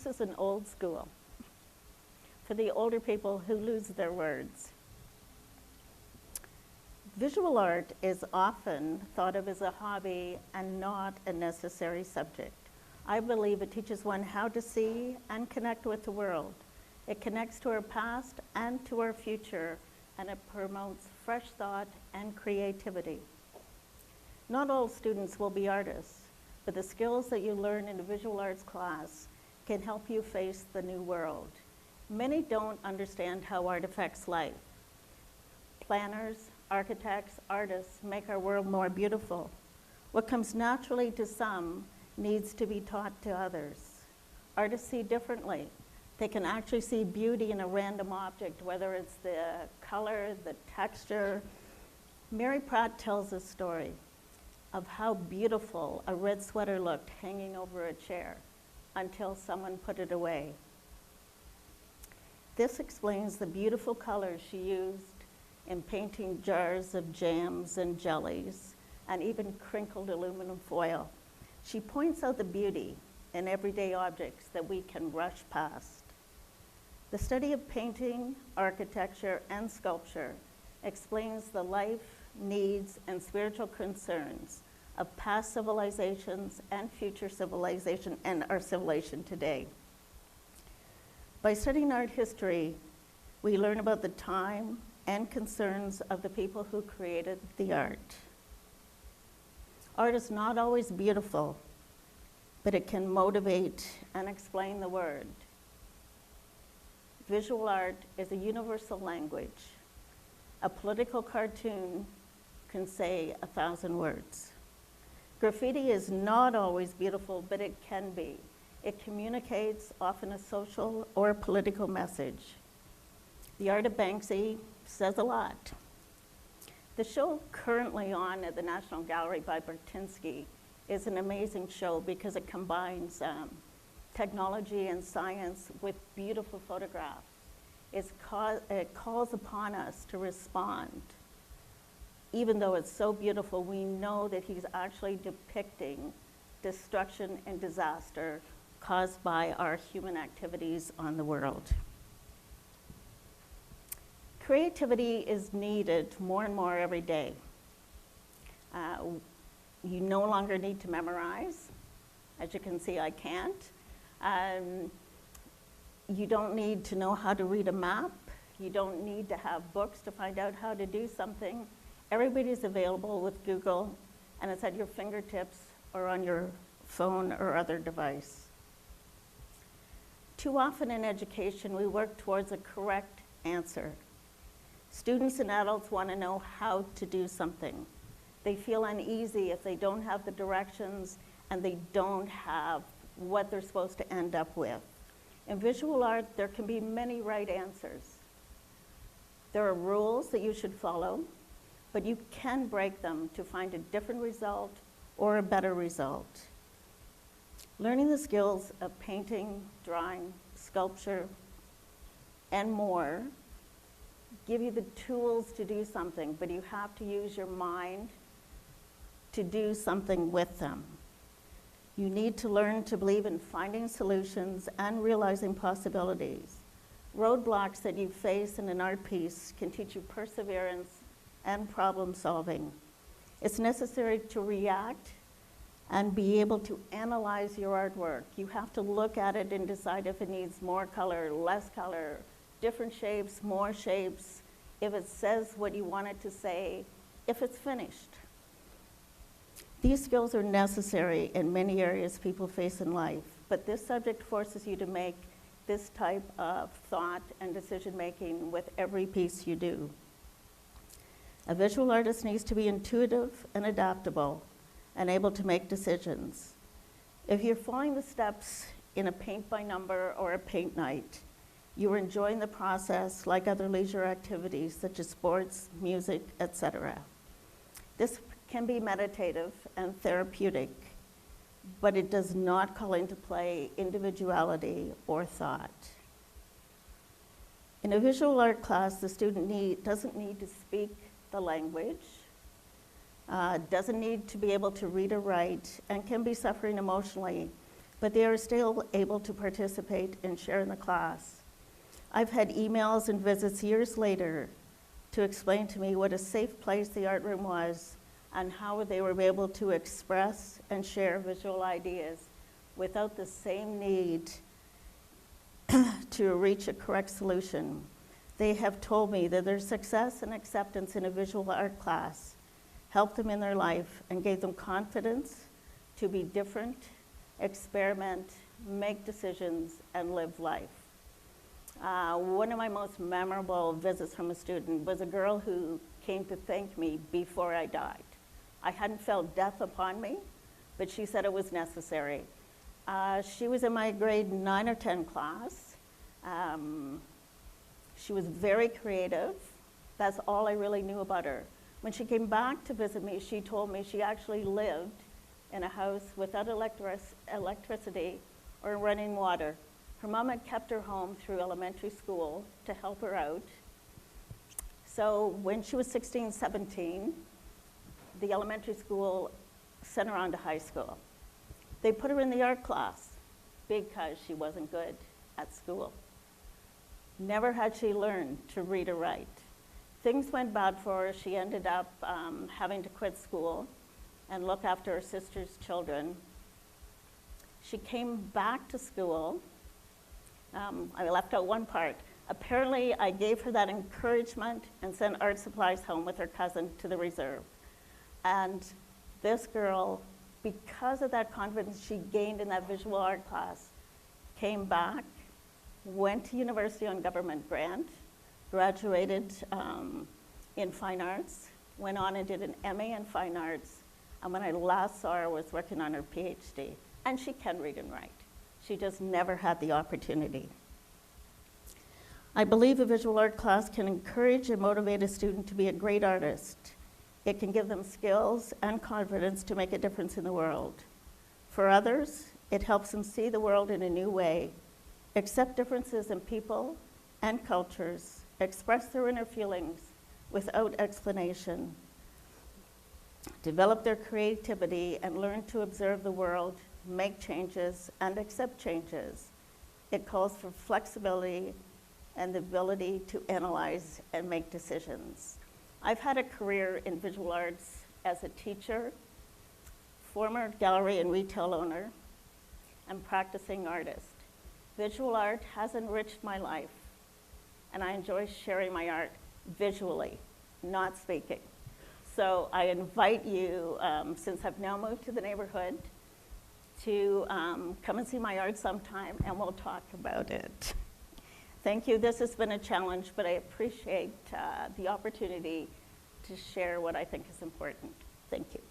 This is an old school for the older people who lose their words. Visual art is often thought of as a hobby and not a necessary subject. I believe it teaches one how to see and connect with the world. It connects to our past and to our future, and it promotes fresh thought and creativity. Not all students will be artists, but the skills that you learn in a visual arts class can help you face the new world. Many don't understand how art affects life. Planners, architects, artists make our world more beautiful. What comes naturally to some needs to be taught to others. Artists see differently. They can actually see beauty in a random object, whether it's the color, the texture. Mary Pratt tells a story of how beautiful a red sweater looked hanging over a chair until someone put it away. This explains the beautiful colors she used in painting jars of jams and jellies and even crinkled aluminum foil. She points out the beauty in everyday objects that we can rush past. The study of painting, architecture, and sculpture explains the life, needs, and spiritual concerns of past civilizations and future civilization and our civilization today. By studying art history, we learn about the time and concerns of the people who created the art. Art is not always beautiful, but it can motivate and explain the word. Visual art is a universal language. A political cartoon can say 1,000 words. Graffiti is not always beautiful, but it can be. It communicates often a social or political message. The art of Banksy says a lot. The show currently on at the National Gallery by Bertinsky is an amazing show because it combines technology and science with beautiful photographs. It calls upon us to respond. Even though it's so beautiful, we know that he's actually depicting destruction and disaster caused by our human activities on the world. Creativity is needed more and more every day. You no longer need to memorize. As you can see, I can't. You don't need to know how to read a map. You don't need to have books to find out how to do something. Everybody's available with Google, and it's at your fingertips or on your phone or other device. Too often in education, we work towards a correct answer. Students and adults want to know how to do something. They feel uneasy if they don't have the directions and they don't have what they're supposed to end up with. In visual art, there can be many right answers. There are rules that you should follow, but you can break them to find a different result or a better result. Learning the skills of painting, drawing, sculpture, and more give you the tools to do something, but you have to use your mind to do something with them. You need to learn to believe in finding solutions and realizing possibilities. Roadblocks that you face in an art piece can teach you perseverance and problem solving. It's necessary to react and be able to analyze your artwork. You have to look at it and decide if it needs more color, less color, different shapes, more shapes, if it says what you want it to say, if it's finished. These skills are necessary in many areas people face in life, but this subject forces you to make this type of thought and decision making with every piece you do. A visual artist needs to be intuitive and adaptable and able to make decisions. If you're following the steps in a paint by number or a paint night, you are enjoying the process like other leisure activities such as sports, music, etc. This can be meditative and therapeutic, but it does not call into play individuality or thought. In a visual art class, the student doesn't need to speak the language, doesn't need to be able to read or write, and can be suffering emotionally but they are still able to participate and share in the class. I've had emails and visits years later to explain to me what a safe place the art room was and how they were able to express and share visual ideas without the same need to reach a correct solution. They have told me that their success and acceptance in a visual art class helped them in their life and gave them confidence to be different, experiment, make decisions, and live life. One of my most memorable visits from a student was a girl who came to thank me before I died. I hadn't felt death upon me, but she said it was necessary. She was in my grade 9 or 10 class. She was very creative. That's all I really knew about her. When she came back to visit me, she told me she actually lived in a house without electricity or running water. Her mom had kept her home through elementary school to help her out. So when she was 16, 17, the elementary school sent her on to high school. They put her in the art class because she wasn't good at school. Never had she learned to read or write. Things went bad for her. She ended up having to quit school and look after her sister's children. She came back to school. I left out one part. Apparently, I gave her that encouragement and sent art supplies home with her cousin to the reserve. And this girl, because of that confidence she gained in that visual art class, came back, went to university on government grant, graduated in fine arts, went on and did an MA in fine arts, and when I last saw her was working on her PhD. And she can read and write. She just never had the opportunity. I believe a visual art class can encourage and motivate a student to be a great artist. It can give them skills and confidence to make a difference in the world. For others, it helps them see the world in a new way, accept differences in people and cultures, express their inner feelings without explanation, develop their creativity, and learn to observe the world, make changes, and accept changes. It calls for flexibility and the ability to analyze and make decisions. I've had a career in visual arts as a teacher, former gallery and retail owner, and practicing artist. Visual art has enriched my life, and I enjoy sharing my art visually, not speaking. So I invite you, since I've now moved to the neighborhood, to come and see my art sometime, and we'll talk about it. Thank you. This has been a challenge, but I appreciate the opportunity to share what I think is important. Thank you.